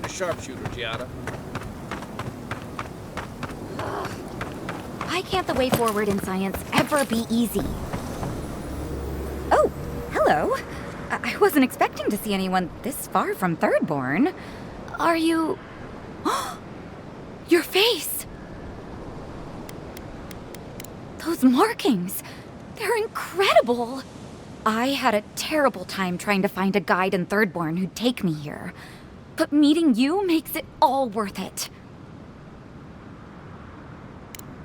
a sharpshooter, Giada. Why can't the way forward in science ever be easy? Oh, hello. I wasn't expecting to see anyone this far from Thirdborn. Are you... Your face! Those markings! They're incredible! I had a terrible time trying to find a guide in Thirdborn who'd take me here. But meeting you makes it all worth it.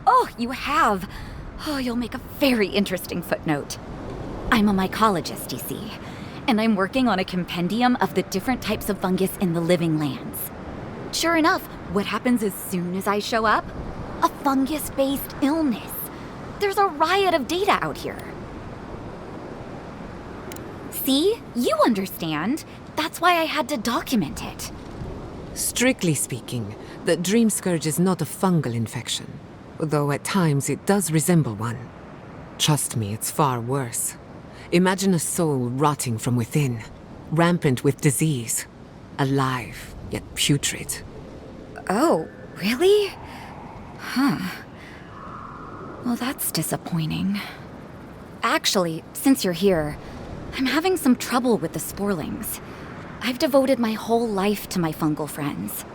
Oh, you have. Oh, you'll make a very interesting footnote. I'm a mycologist, you see, and I'm working on a compendium of the different types of fungus in the living lands. Sure enough, what happens as soon as I show up? A fungus-based illness. There's a riot of data out here. See? You understand. That's why I had to document it. Strictly speaking, the Dream Scourge is not a fungal infection, though at times it does resemble one. Trust me, it's far worse. Imagine a soul rotting from within, rampant with disease, alive yet putrid. Oh, really? Huh. Well, that's disappointing. Actually, since you're here, I'm having some trouble with the sporlings. I've devoted my whole life to my fungal friends.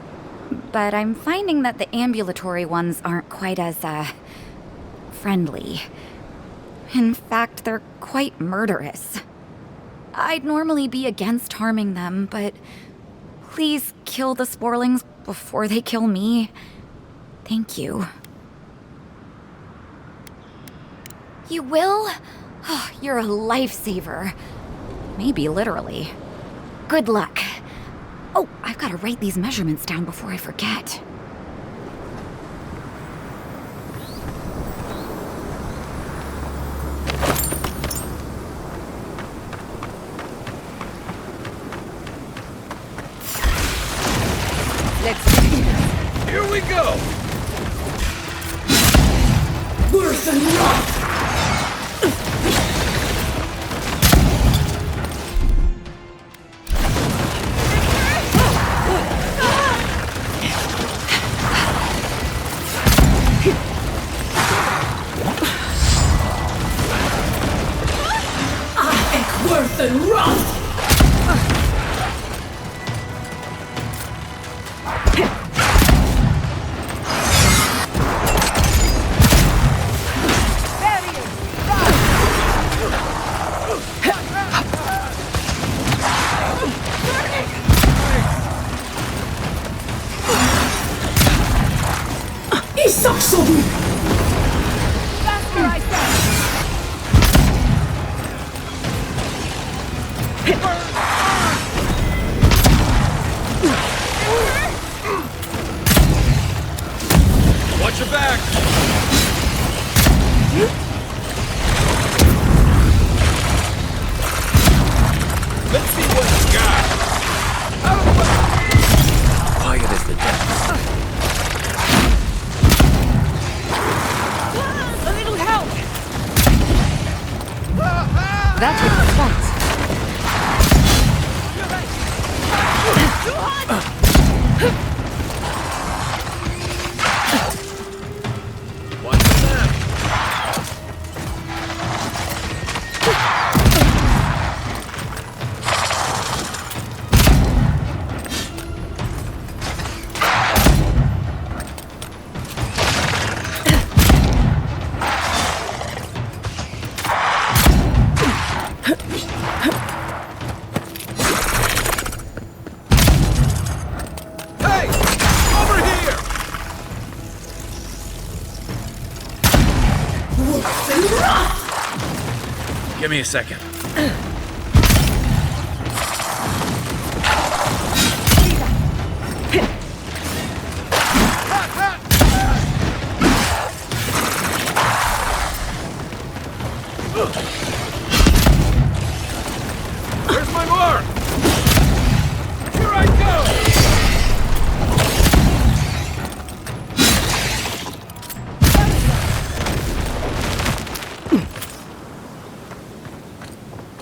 But I'm finding that the ambulatory ones aren't quite as, friendly. In fact, they're quite murderous. I'd normally be against harming them, but please kill the sporlings before they kill me. Thank you. You will? Oh, you're a lifesaver. Maybe literally. Good luck. Oh, I've got to write these measurements down before I forget. Let's begin. Here we go! Worse than rot! Worse than rot! Watch your back! Let's see what you got! Quiet as the depths. A little help! That's what I want. Too hot! Watch the map! Hey! Over here! Worse than rot! Give me a second. Where's my mark? Here I go!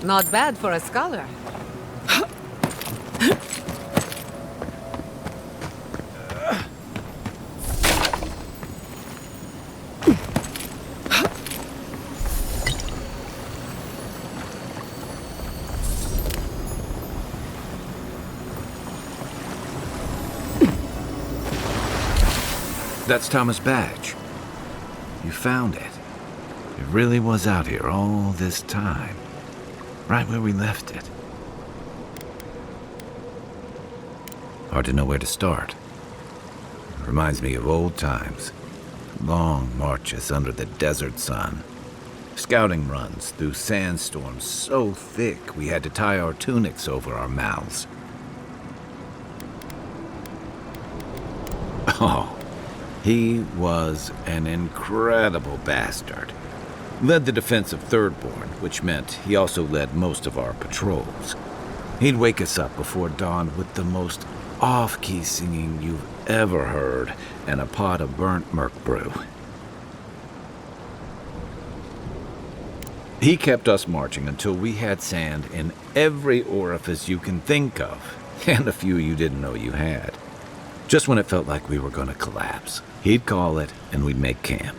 Not bad for a scholar. That's Tama's badge. You found it. It really was out here all this time. Right where we left it. Hard to know where to start. Reminds me of old times. Long marches under the desert sun. Scouting runs through sandstorms so thick we had to tie our tunics over our mouths. Oh, he was an incredible bastard. Led the defense of Thirdborn, which meant he also led most of our patrols. He'd wake us up before dawn with the most off-key singing you've ever heard and a pot of burnt merc brew. He kept us marching until we had sand in every orifice you can think of, and a few you didn't know you had. Just when it felt like we were going to collapse, he'd call it and we'd make camp.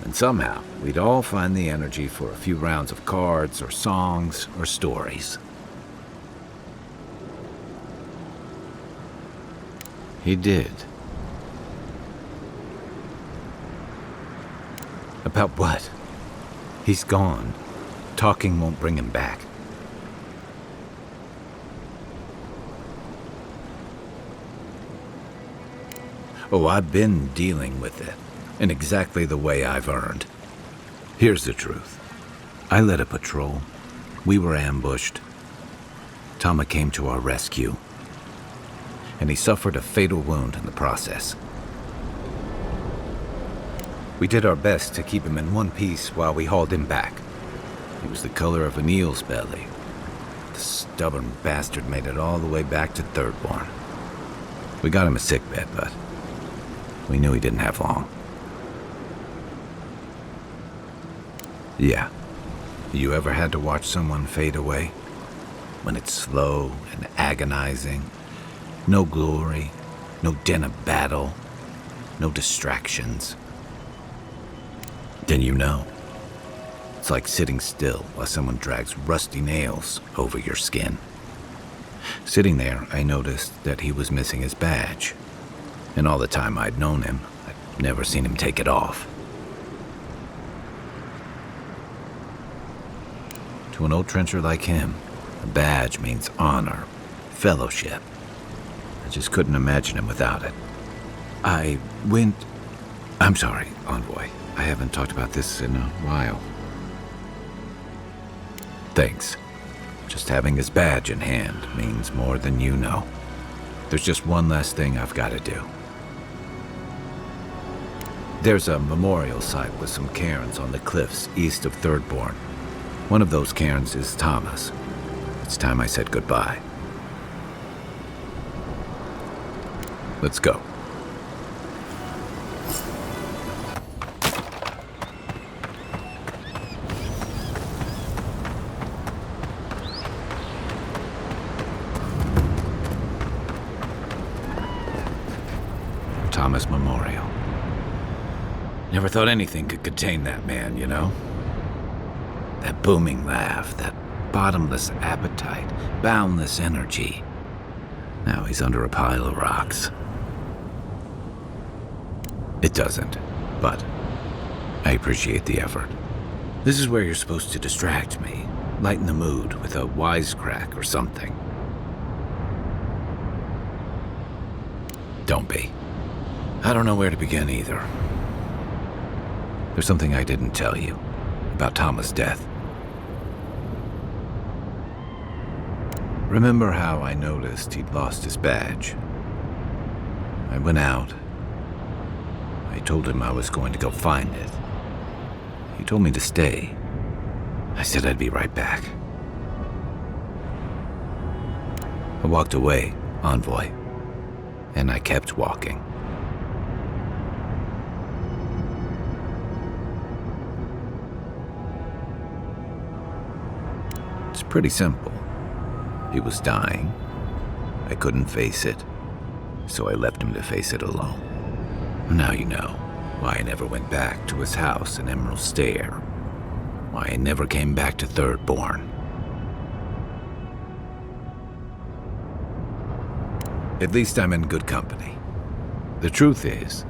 And somehow, we'd all find the energy for a few rounds of cards or songs or stories. He did. About what? He's gone. Talking won't bring him back. Oh, I've been dealing with it, in exactly the way I've earned. Here's the truth. I led a patrol. We were ambushed. Tama came to our rescue, and he suffered a fatal wound in the process. We did our best to keep him in one piece while we hauled him back. He was the color of an eel's belly. The stubborn bastard made it all the way back to Thirdborn. We got him a sickbed, but we knew he didn't have long. Yeah. You ever had to watch someone fade away? When it's slow and agonizing? No glory, no din of battle, no distractions. Then you know. It's like sitting still while someone drags rusty nails over your skin. Sitting there, I noticed that he was missing his badge. And all the time I'd known him, I'd never seen him take it off. To an old trencher like him, a badge means honor, fellowship. I just couldn't imagine him without it. I'm sorry, Envoy. I haven't talked about this in a while. Thanks. Just having his badge in hand means more than you know. There's just one last thing I've got to do. There's a memorial site with some cairns on the cliffs east of Thirdborn. One of those cairns is Tama's. It's time I said goodbye. Let's go. Tama's memorial. Never thought anything could contain that man, you know? That booming laugh, that bottomless appetite, boundless energy. Now he's under a pile of rocks. It doesn't, but I appreciate the effort. This is where you're supposed to distract me, lighten the mood with a wisecrack or something. Don't be. I don't know where to begin either. There's something I didn't tell you about Tama's death. Remember how I noticed he'd lost his badge? I went out. I told him I was going to go find it. He told me to stay. I said I'd be right back. I walked away, Envoy, and I kept walking. It's pretty simple. He was dying. I couldn't face it, so I left him to face it alone. Now you know why I never went back to his house in Emerald Stair. Why I never came back to Thirdborn. At least I'm in good company. The truth is,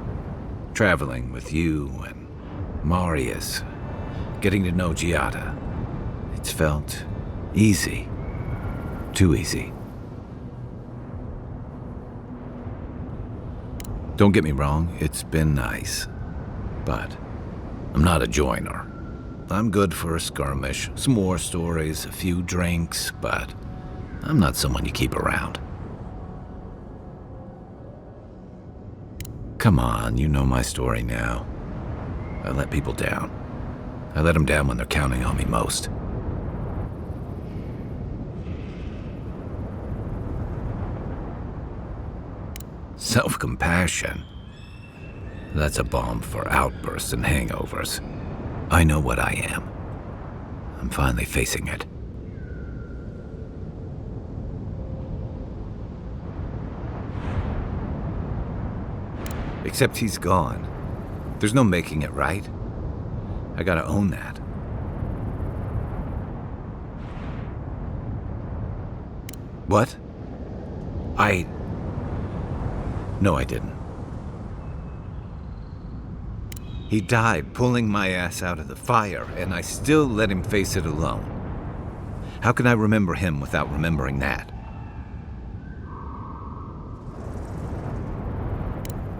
Traveling with you and Marius, getting to know Giada. It's felt easy. Too easy. Don't get me wrong, it's been nice. But I'm not a joiner. I'm good for a skirmish, some war stories, a few drinks, but I'm not someone you keep around. Come on, you know my story now. I let people down. I let them down when they're counting on me most. Self-compassion. That's a balm for outbursts and hangovers. I know what I am. I'm finally facing it. Except he's gone. There's no making it right. I gotta own that. What? No, I didn't. He died pulling my ass out of the fire, and I still let him face it alone. How can I remember him without remembering that?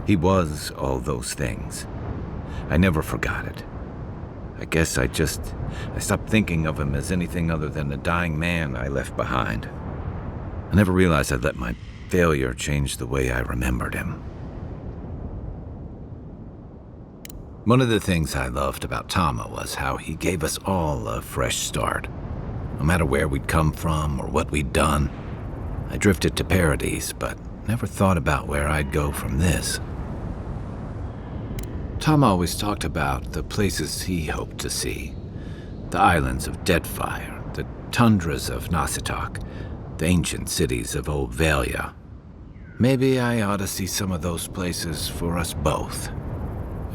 He was all those things. I never forgot it. I guess I stopped thinking of him as anything other than the dying man I left behind. I never realized I'd let my failure changed the way I remembered him. One of the things I loved about Tama was how he gave us all a fresh start. No matter where we'd come from or what we'd done, I drifted to Paradise, but never thought about where I'd go from this. Tama always talked about the places he hoped to see. The islands of Deadfire, the tundras of Nasitok, the ancient cities of Old Valia. Maybe I ought to see some of those places for us both.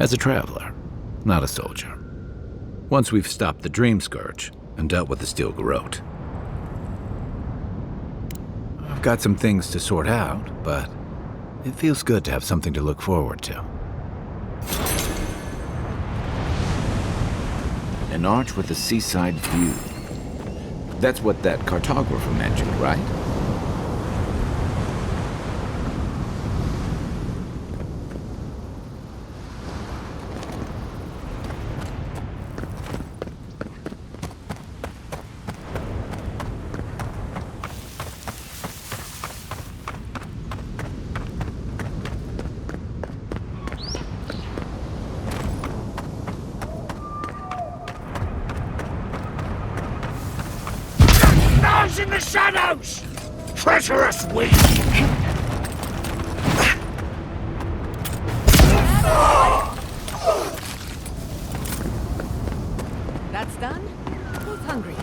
As a traveler, not a soldier. Once we've stopped the Dream Scourge and dealt with the Steel Garrote. I've got some things to sort out, but it feels good to have something to look forward to. An arch with a seaside view. That's what that cartographer mentioned, right? In the shadows! Treacherous weed! That's done? Who's hungry?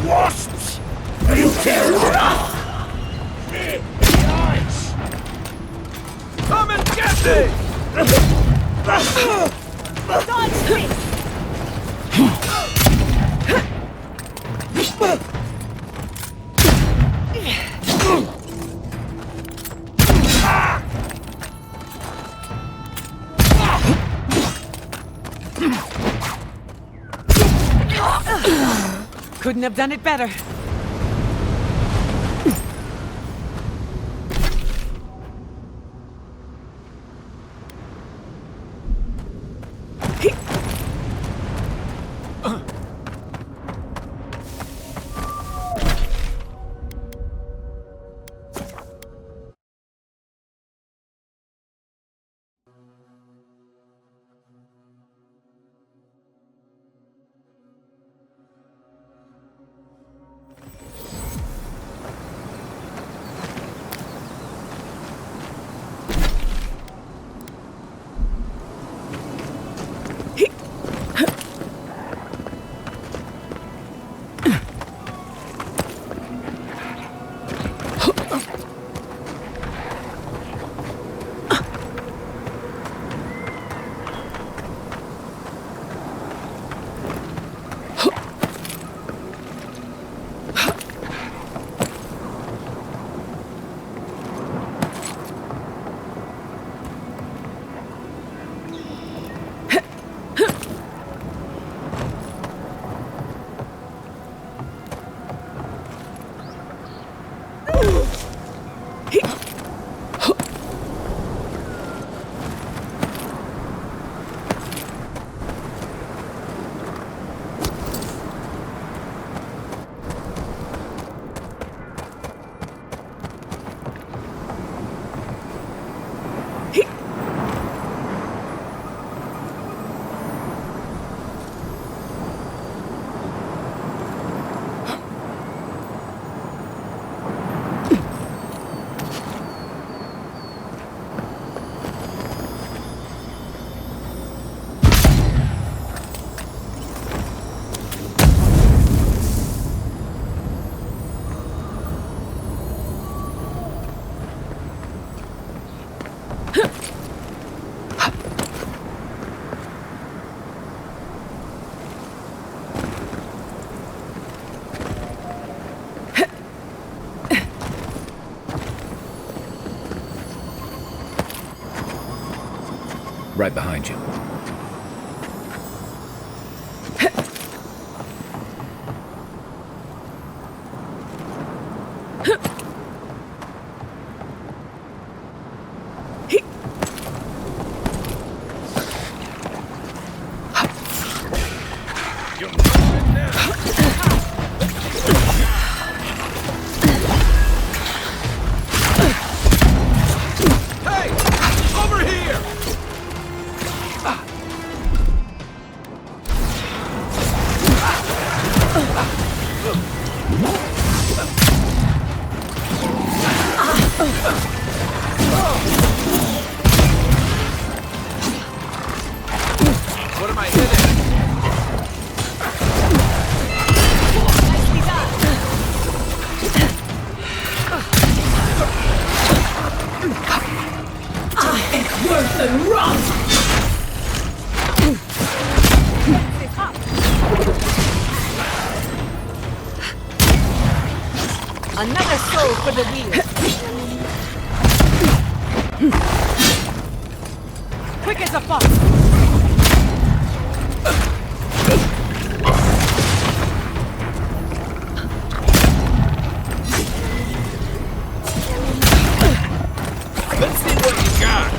Wasps! You dare not! Come and get me! Couldn't have done it better. right behind you. What am I hitting? Worth and rot! Another soul for the wheel. Quick as a fox. Let's see what you got.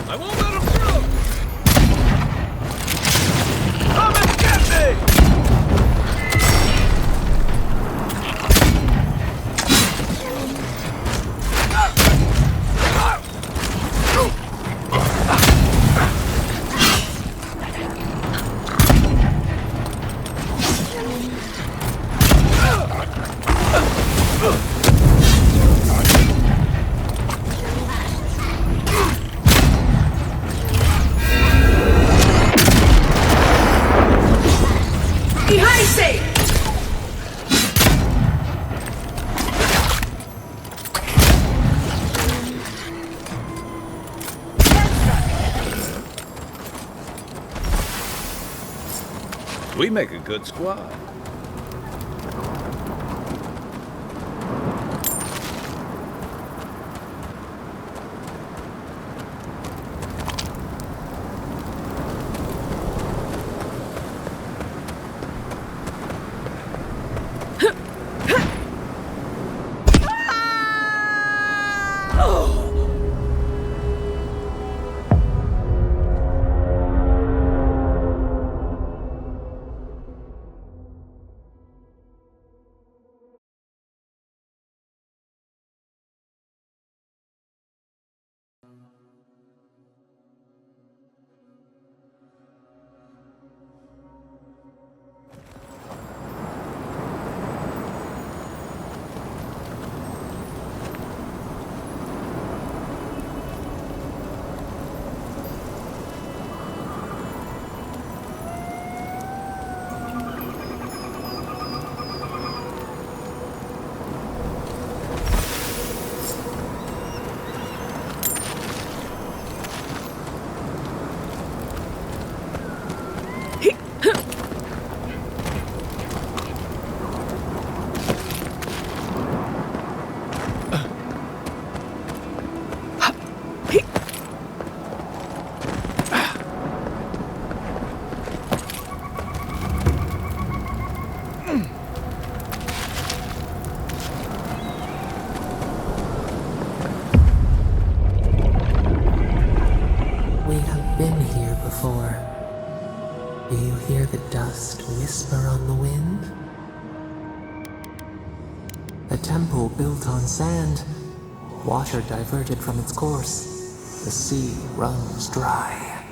I won't let him through! Come and get me! We make a good squad. Do you hear the dust whisper on the wind? A temple built on sand, water diverted from its course. The sea runs dry.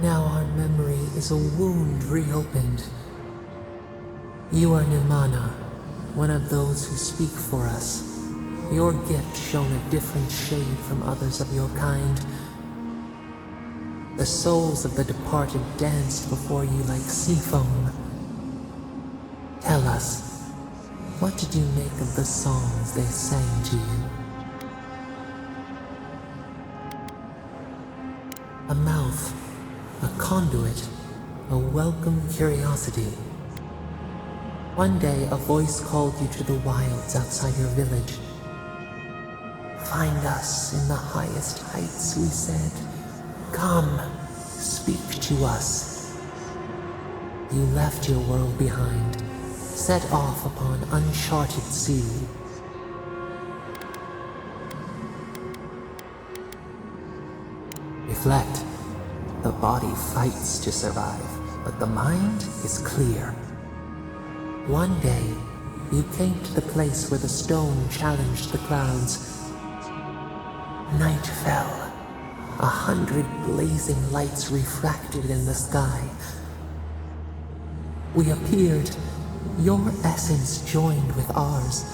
Now our memory is a wound reopened. You are Nimana, one of those who speak for us. Your gift shone a different shade from others of your kind. The souls of the departed danced before you like sea foam. Tell us, What did you make of the songs they sang to you? A mouth, a conduit, a welcome curiosity. One day, a voice called you to the wilds outside your village. Find us in the highest heights, we said. Come, speak to us. You left your world behind, set off upon uncharted sea. Reflect. The body fights to survive, but the mind is clear. One day, you came to the place where the stone challenged the clouds. Night fell. 100 blazing lights refracted in the sky. We appeared. Your essence joined with ours.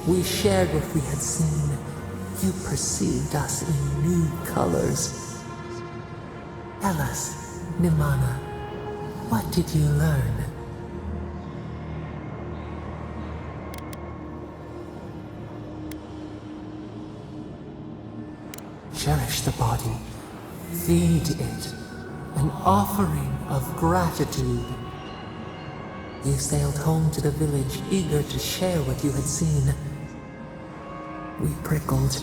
We shared what we had seen. You perceived us in new colors. Tell us, Nimana, what did you learn? Cherish the body. Feed it. An offering of gratitude. You sailed home to the village, eager to share what you had seen. We prickled.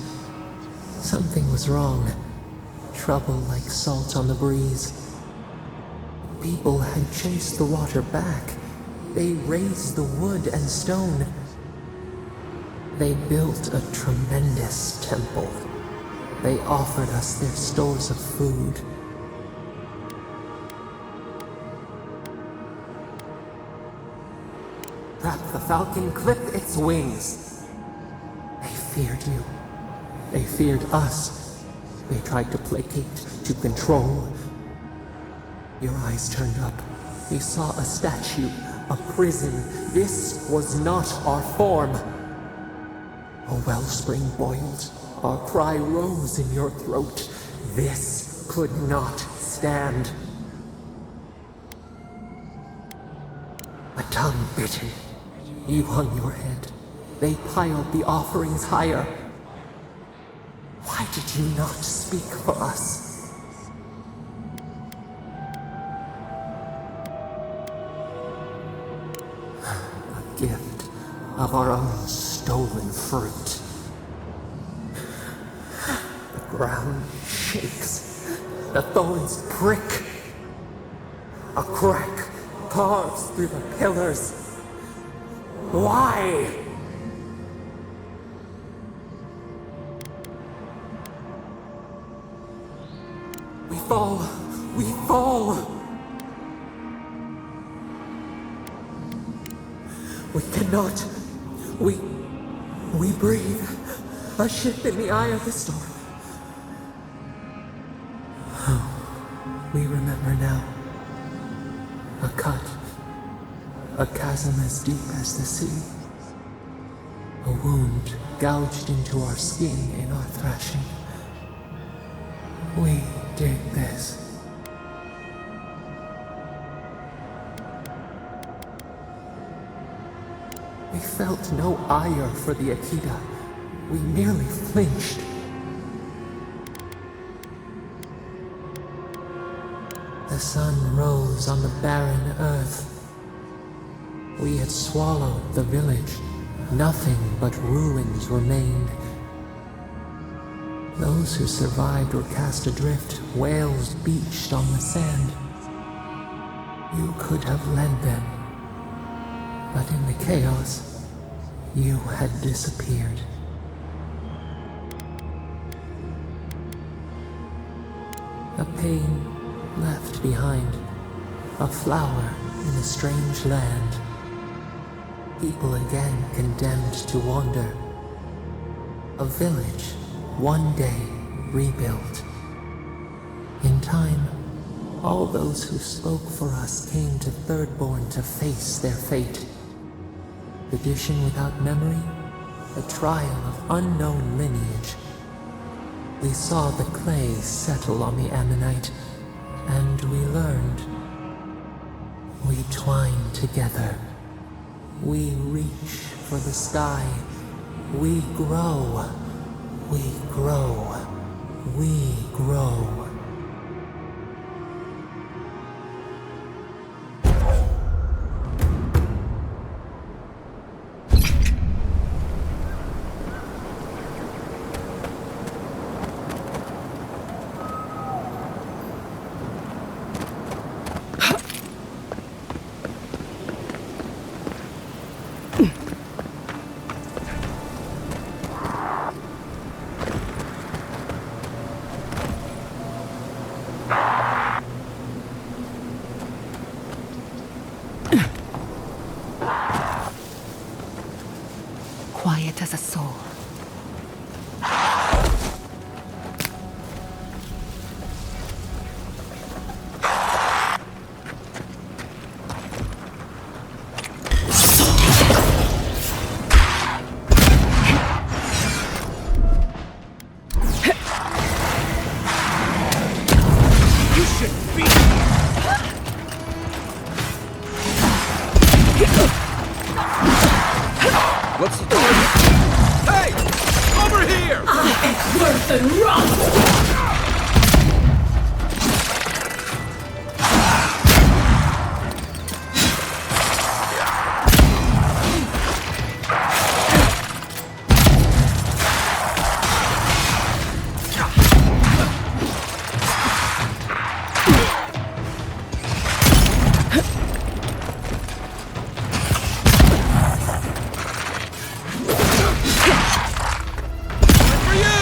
Something was wrong. Trouble like salt on the breeze. People had chased the water back. They raised the wood and stone. They built a tremendous temple. They offered us their stores of food. Trap the falcon, clip its wings. They feared you. They feared us. They tried to placate, to control. Your eyes turned up. You saw a statue, a prison. This was not our form. A wellspring boiled. Our cry rose in your throat. This could not stand. A tongue bitten. You hung your head. They piled the offerings higher. Why did you not speak for us? A gift of our own stolen fruit. The ground shakes. The thorns prick. A crack carves through the pillars. Why? We fall. We cannot. We breathe. A ship in the eye of the storm. Oh, we remember now. A cut. A chasm as deep as the sea. A wound gouged into our skin in our thrashing. We did this. We felt no ire for the Aedyr. We merely flinched. The sun rose on the barren earth. We had swallowed the village. Nothing but ruins remained. Those who survived were cast adrift, whales beached on the sand. You could have led them, but in the chaos, you had disappeared. A pain left behind, a flower in a strange land. People again condemned to wander. A village, one day rebuilt. In time, all those who spoke for us came to Thirdborn to face their fate. Tradition without memory, a trial of unknown lineage. We saw the clay settle on the Ammonite, and we learned. We twined together. We reach for the sky. We grow. We grow. We grow. Quiet as a soul. You shouldn't be. What's the target? Hey! Over here! Worth and rot! For you!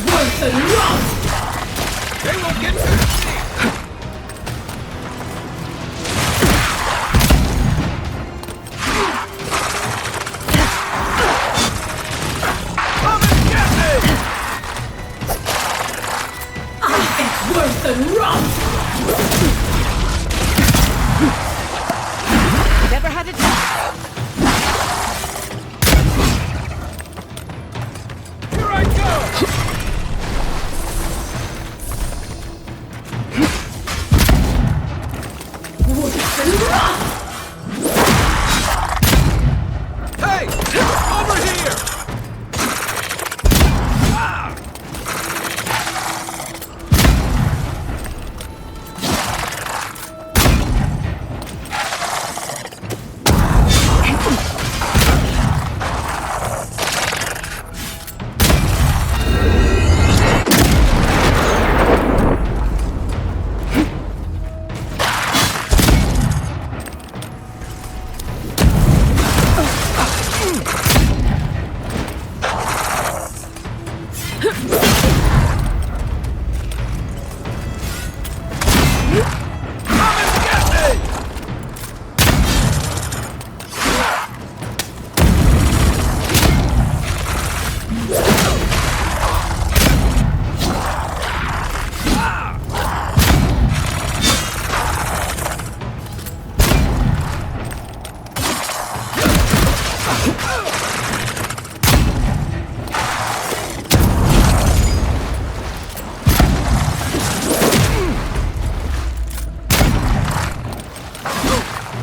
Worth and rot! They won't get to the sea! Come and get me! Worth and rot! Never had it done. Here I go! Worth and rot! Hey! Over here! Ah! Come and get me!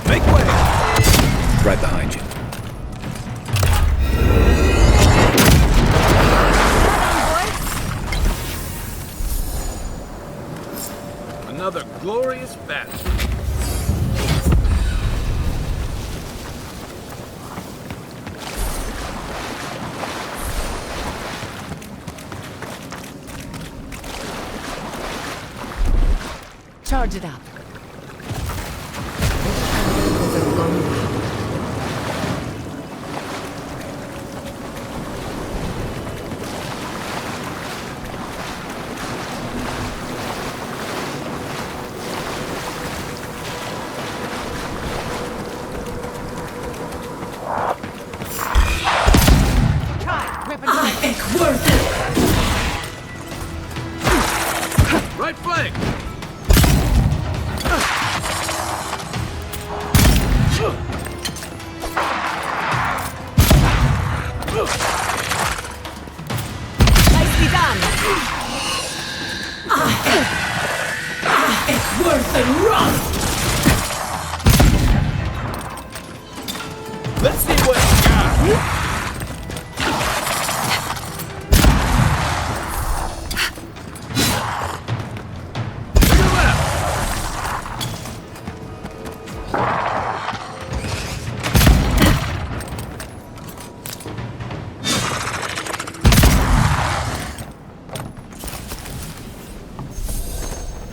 Make way! Right behind you. Another glorious battle. Charge it up. Right flank! Nicely done! It's worse than rust! Let's see what you got! To your left!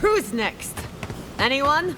Who's next? Anyone?